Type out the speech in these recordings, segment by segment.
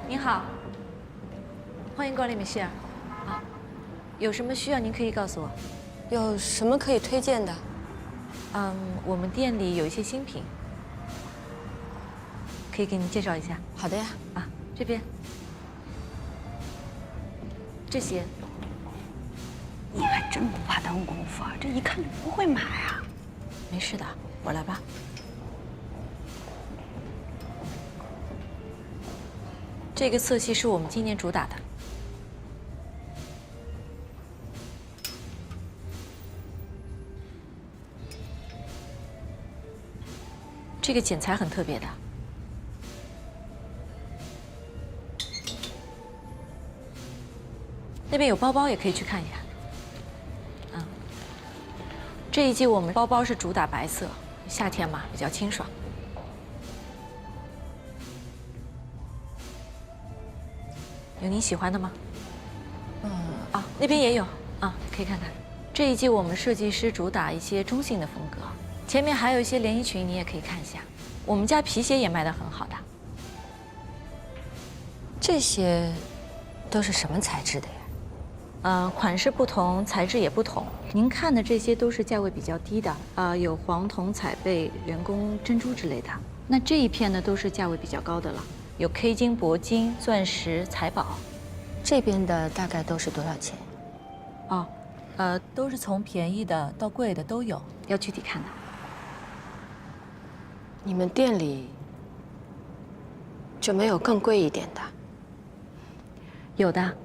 您好，欢迎光临米歇尔。啊，有什么需要您可以告诉我。有什么可以推荐的？我们店里有一些新品，可以给您介绍一下。好的呀。啊，这边这些。你还真不怕耽误功夫啊？这一看就不会买啊。没事的，我来吧。这个色系是我们今年主打的。这个剪裁很特别的。那边有包包，也可以去看一下。这一季我们包包是主打白色，夏天嘛比较清爽。有您喜欢的吗？那边也有啊，可以看看。这一季我们设计师主打一些中性的风格，前面还有一些连衣裙，你也可以看一下。我们家皮鞋也卖得很好的。这些都是什么材质的呀？款式不同，材质也不同。您看的这些都是价位比较低的，有黄铜、彩贝、人工珍珠之类的。那这一片呢，都是价位比较高的了，有 K 金、铂金、钻石、财宝。这边的大概都是多少钱？都是从便宜的到贵的都有，要具体看的。你们店里就没有更贵一点的？有的。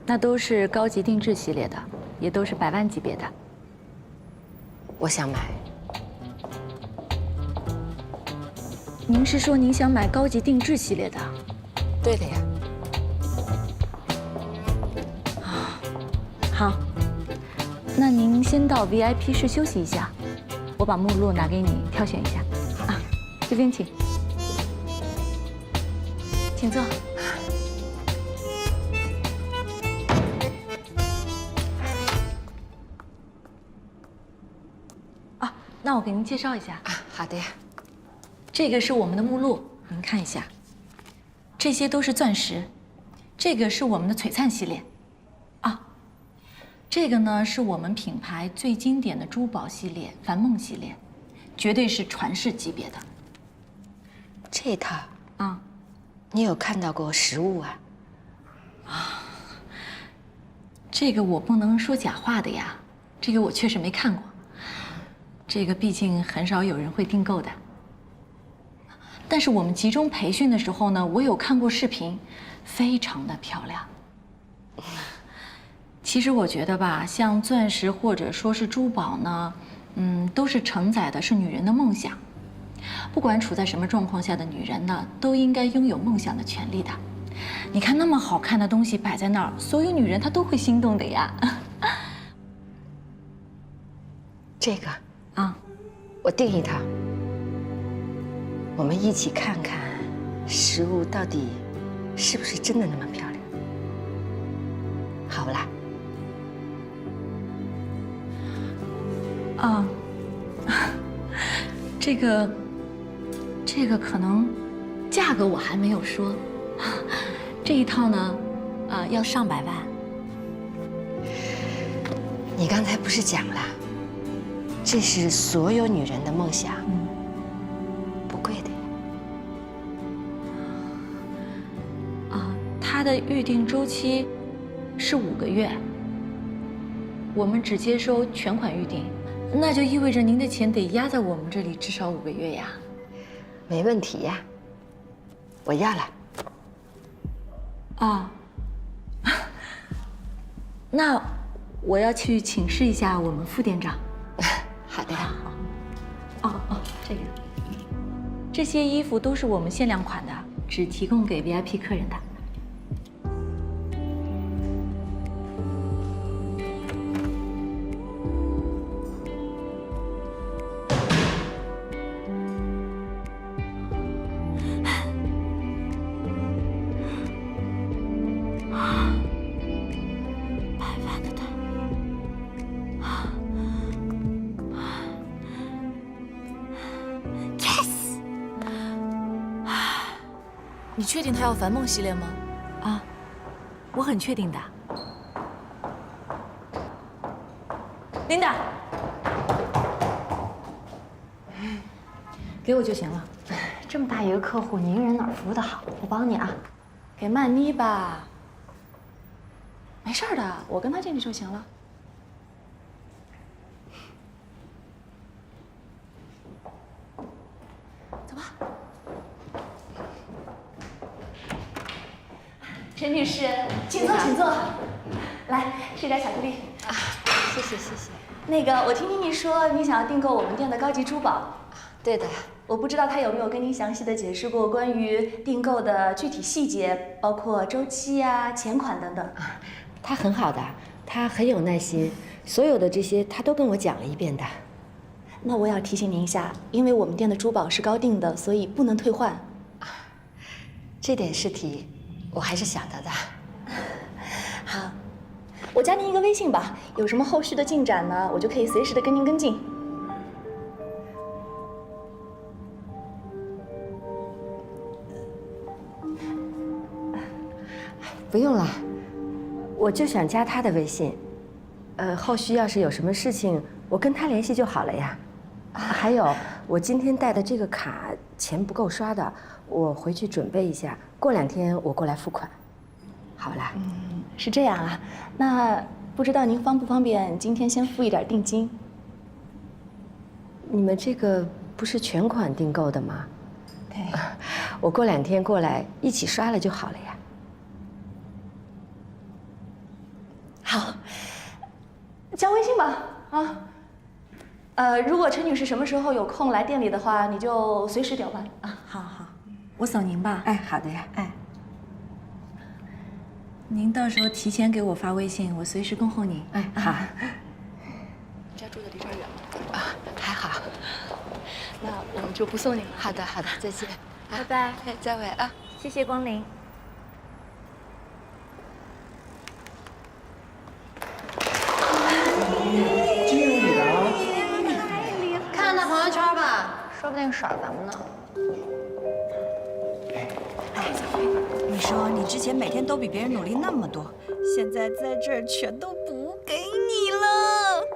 那都是高级定制系列的，也都是100万级别的。我想买。您是说您想买高级定制系列的？对的呀。好，那您先到 VIP 室休息一下，我把目录拿给你挑选一下。这边请，请坐。那我给您介绍一下。好的呀。这个是我们的目录，您看一下。这些都是钻石，这个是我们的璀璨系列。这个呢是我们品牌最经典的珠宝系列——凡梦系列，绝对是传世级别的。这套你有看到过实物啊？这个我不能说假话的呀，这个我确实没看过。这个毕竟很少有人会订购的，但是我们集中培训的时候呢，我有看过视频，非常的漂亮。其实我觉得吧，像钻石或者说是珠宝呢，都是承载的是女人的梦想。不管处在什么状况下的女人呢，都应该拥有梦想的权利的。你看那么好看的东西摆在那儿，所有女人她都会心动的呀。这个。我订一套，我们一起看看实物到底是不是真的那么漂亮，好不啦？这个可能价格我还没有说，这一套呢，要上百万。你刚才不是讲了？这是所有女人的梦想，不贵的呀。它的预定周期是5个月，我们只接收全款预定，那就意味着您的钱得压在我们这里至少5个月呀。没问题呀，我要了。那我要去请示一下我们副店长。好的呀。这个，这些衣服都是我们限量款的，只提供给 VIP 客人的。你确定他要凡梦系列吗？啊，我很确定的。琳达，给我就行了。这么大一个客户，你一个人哪儿服务的好？我帮你啊。给曼妮吧。没事的，我跟她进去就行了。走吧。陈女士，请坐，请坐。来，吃点巧克力。啊，谢谢谢谢。那个，我听妮妮说你想要订购我们店的高级珠宝。对的。我不知道他有没有跟您详细的解释过关于订购的具体细节，包括周期啊、钱款等等。他很好的，他很有耐心，所有的这些他都跟我讲了一遍的。那我要提醒您一下，因为我们店的珠宝是高定的，所以不能退换。这点事体我还是晓得的。好，我加您一个微信吧，有什么后续的进展呢，我就可以随时的跟您跟进。不用了，我就想加他的微信。后续要是有什么事情，我跟他联系就好了呀。还有，我今天带的这个卡钱不够刷的，我回去准备一下，过2天我过来付款。好啦。是这样啊，那不知道您方不方便今天先付一点定金？你们这个不是全款订购的吗？对。我过2天过来一起刷了就好了呀。好，加微信吧啊。如果陈女士什么时候有空来店里的话，你就随时调办啊。好好，我扫您吧。哎，好的呀。哎，您到时候提前给我发微信，我随时恭候您。哎，好。家住的离这儿远吗？啊，还好。那我们就不送您了。好的，好的，再见。拜拜。哎，再会啊。谢谢光临。真有你的啊！看他朋友圈吧，说不定耍咱们呢。你说你之前每天都比别人努力那么多，现在在这儿全都补给你了。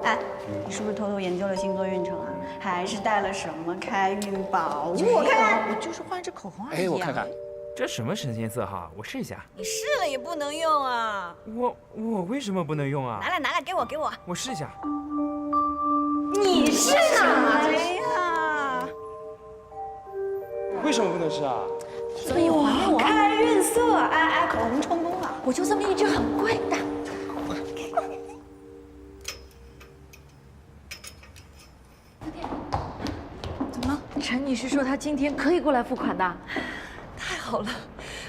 哎，你是不是偷偷研究了星座运程啊？还是带了什么开运宝物？我看看，我就是换支口红而已。哎，我看看，这什么神仙色号？我试一下。你试了也不能用啊！我为什么不能用啊？拿来，给我！我试一下。你是哪哎呀，为什么不能吃啊？所以还给我。开运色？哎，口红成功了。我就这么一支很贵的。怎么了？陈女士说她今天可以过来付款的。太好了，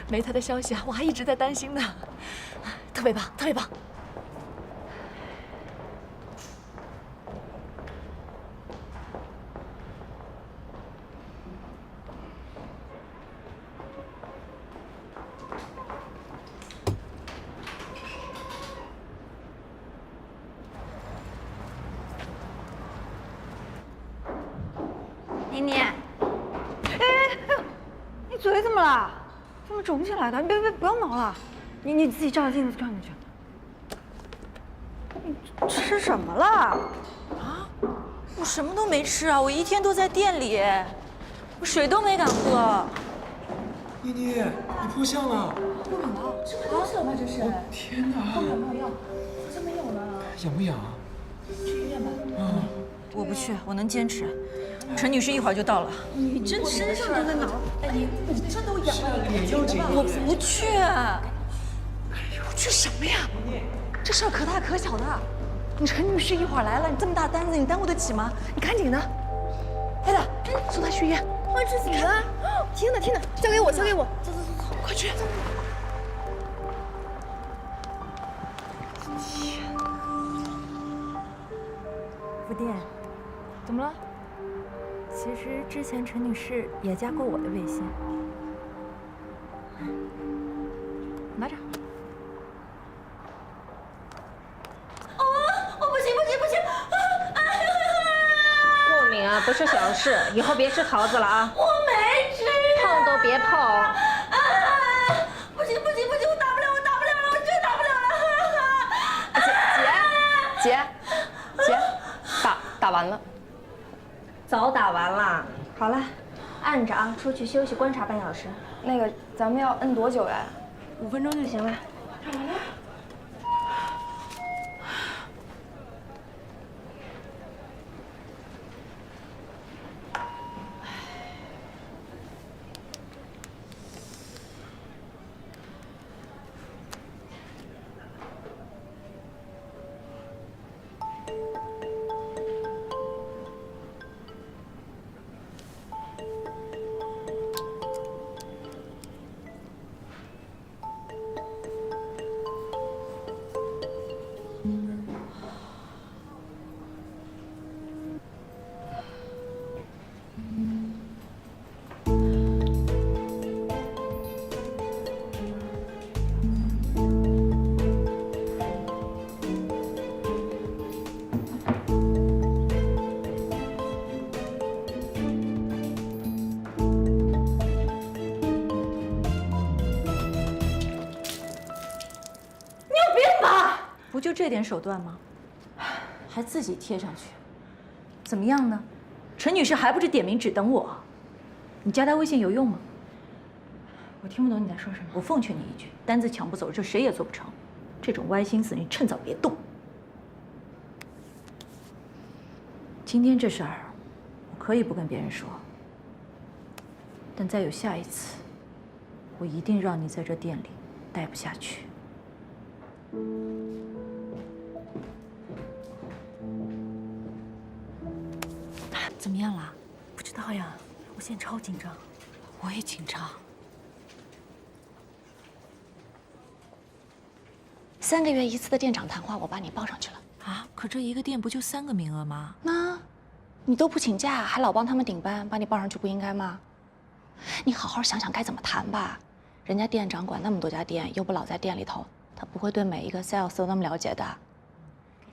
没他的消息啊，我还一直在担心呢。特别棒，特别棒。妮妮，你嘴怎么了？怎么肿起来的？你别不要挠了，你自己照照镜子看看去。你吃什么了？啊，我什么都没吃啊，我一天都在店里，我水都没敢喝。妮妮，你破相了！不可能，是不是东西了吧？这是。天哪！有没有药？好像没有呢。痒不痒？去医院吧。我不去，我能坚持。陈女士一会儿就到了。你这身上都在挠。哎，你这都痒了，脸又紧。我不去。去什么呀？这事儿可大可小的。你陈女士一会儿来了，你这么大单子，你耽误得起吗？你赶紧的，艾达，送她去医院。哇，这怎么了？天哪，交给我，走，快去！副店，怎么了？其实之前陈女士也加过我的微信。拿着。过敏啊，不是小事，以后别吃桃子了啊。我没吃。碰都别碰。完了。早打完了。好了，按着啊，出去休息观察半小时。那个，咱们要摁多久呀5分钟就行了。不就这点手段吗？还自己贴上去，怎么样呢？陈女士还不是点名只等我？你加她微信有用吗？我听不懂你在说什么。我奉劝你一句，单子抢不走，这谁也做不成。这种歪心思，你趁早别动。今天这事儿，我可以不跟别人说，但再有下一次，我一定让你在这店里待不下去。怎么样了？不知道呀，我现在超紧张。我也紧张。3个月一次的店长谈话，我把你报上去了。啊，可这一个店不就3个名额吗？妈，你都不请假，还老帮他们顶班，把你报上去不应该吗？你好好想想该怎么谈吧。人家店长管那么多家店，又不老在店里头，他不会对每一个 sales 都那么了解的。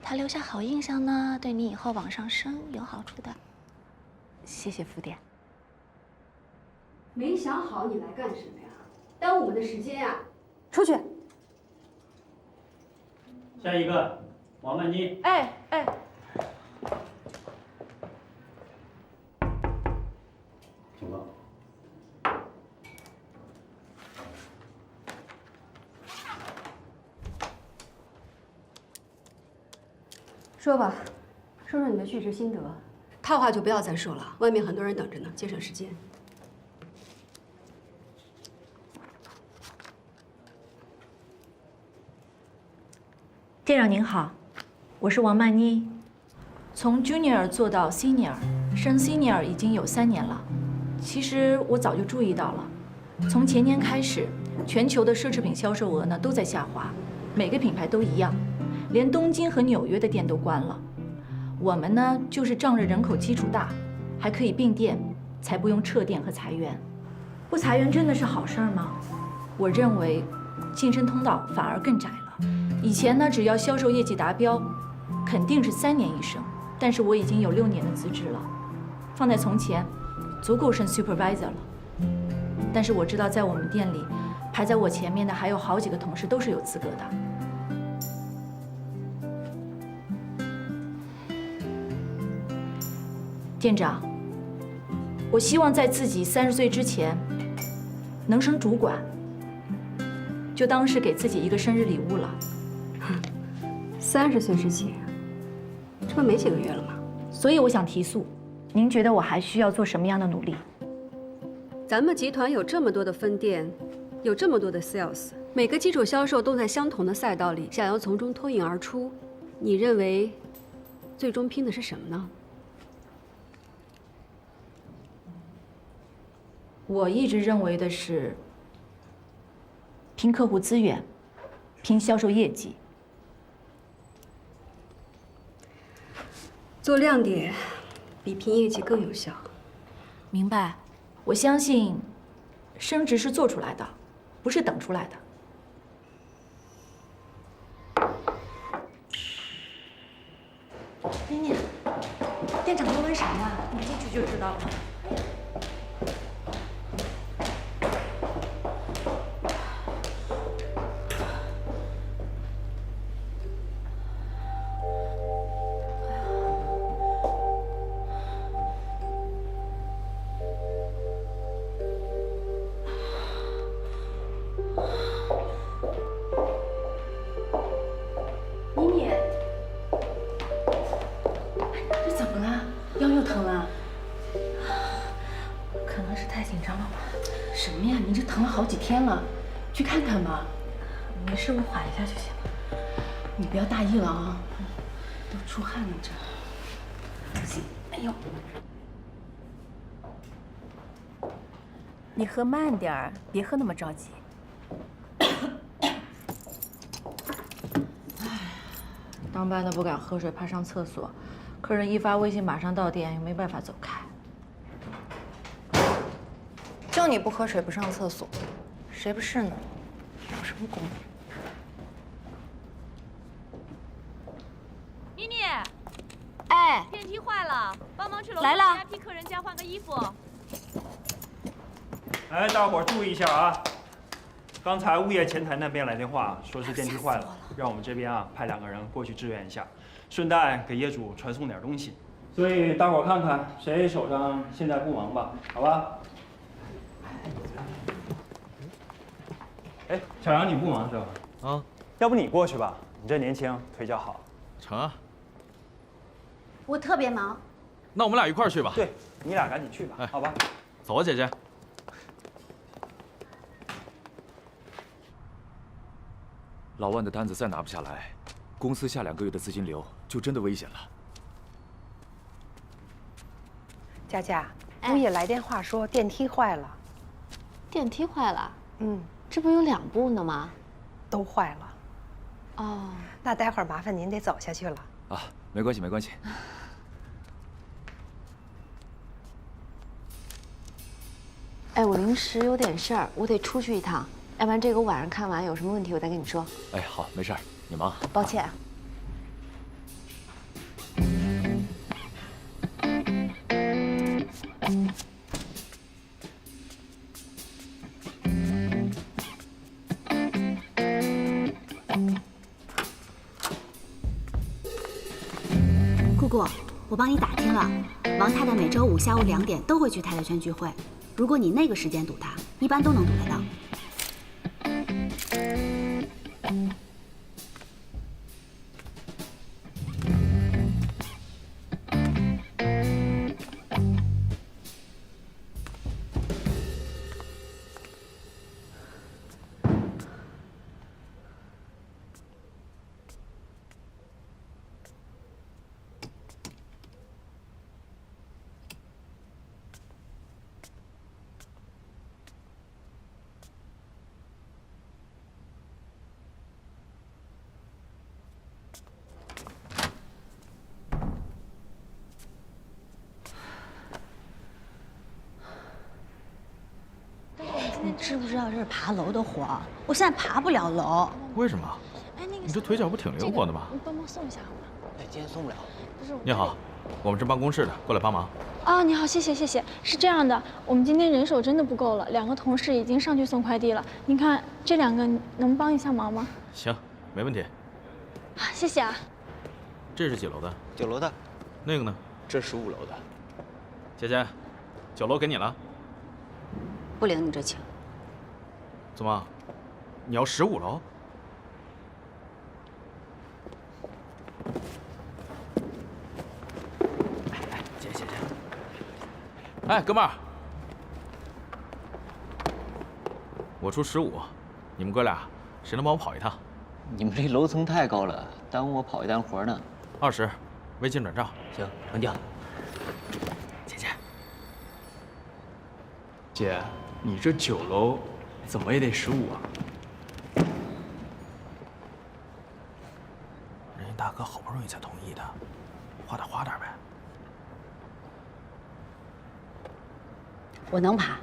给他留下好印象呢，对你以后往上升有好处的。谢谢副店。没想好你来干什么呀？耽误我们的时间呀！出去。下一个，王曼妮。哎。请坐。说吧，说说你的去职心得。套话就不要再说了，外面很多人等着呢，节省时间。店长您好，我是王曼妮，从 Junior 做到 Senior， 升 Senior 已经有3年了。其实我早就注意到了，从前年开始，全球的奢侈品销售额呢都在下滑，每个品牌都一样，连东京和纽约的店都关了。我们呢就是仗着人口基础大，还可以并店，才不用撤店和裁员。不裁员真的是好事儿吗？我认为，晋升通道反而更窄了。以前呢，只要销售业绩达标，肯定是3年一升。但是我已经有6年的资质了，放在从前，足够升 supervisor 了。但是我知道，在我们店里，排在我前面的还有好几个同事都是有资格的。店长，我希望在自己30岁之前，能升主管，就当是给自己一个生日礼物了。30岁之前，这不没几个月了吗？所以我想提速，您觉得我还需要做什么样的努力？咱们集团有这么多的分店，有这么多的 sales， 每个基础销售都在相同的赛道里，想要从中脱颖而出，你认为最终拼的是什么呢？我一直认为的是，拼客户资源，拼销售业绩。做亮点比拼业绩更有效。明白，我相信，升职是做出来的，不是等出来的。妮妮，店长在问什么呀？你进去就知道了。好几天了，去看看吧。没事，我缓一下就行了。你不要大意了啊，都出汗了这。行，哎呦，你喝慢点儿，别喝那么着急。当班的不敢喝水，怕上厕所。客人一发微信马上到店，又没办法走开。就你不喝水不上厕所，谁不是呢？有什么功？妮妮，哎，电梯坏了，帮忙去楼来了下替客人家换个衣服。哎，大伙儿注意一下啊！刚才物业前台那边来电话，说是电梯坏了，让我们这边啊派2个人过去支援一下，顺带给业主传送点东西。所以大伙儿看看谁手上现在不忙吧，好吧？哎，小杨你不忙是吧？啊，要不你过去吧，你这年轻，腿脚好。成啊，我特别忙。那我们俩一块儿去吧。对，你俩赶紧去吧，哎，好吧？走啊，姐姐。老万的单子再拿不下来，公司下2个月的资金流就真的危险了。佳佳，物业来电话说电梯坏了。电梯坏了？嗯，这不有2部呢吗？都坏了。哦，那待会儿麻烦您得走下去了。啊，没关系，没关系。哎，我临时有点事儿，我得出去一趟，要不然这个我晚上看完有什么问题我再跟你说。哎，好，没事儿，你忙。抱歉。姑姑，我帮你打听了，王太太每周5下午2点都会去太太圈聚会。如果你那个时间堵她，一般都能堵得到。你知不知道这是爬楼的活？我现在爬不了楼。为什么？哎，那个你这腿脚不挺灵活的吗？你帮忙送一下好吗？哎，今天送不了。不是。你好，我们是办公室的，过来帮忙。啊，你好，谢谢谢谢。是这样的，我们今天人手真的不够了，2个同事已经上去送快递了。您看这2个能帮一下忙吗？行，没问题。啊，谢谢啊。这是几楼的？9楼的。那个呢？这15楼的。姐姐，9楼给你了。不领你这情。怎么？你要15楼？姐姐姐。哎，哥们儿，我出15，你们哥俩谁能帮我跑一趟？你们这楼层太高了，耽误我跑一单活呢。20，微信转账。行，成交。姐姐，姐，你这9楼怎么也得15啊？人家大哥好不容易才同意的，花点呗。我能爬。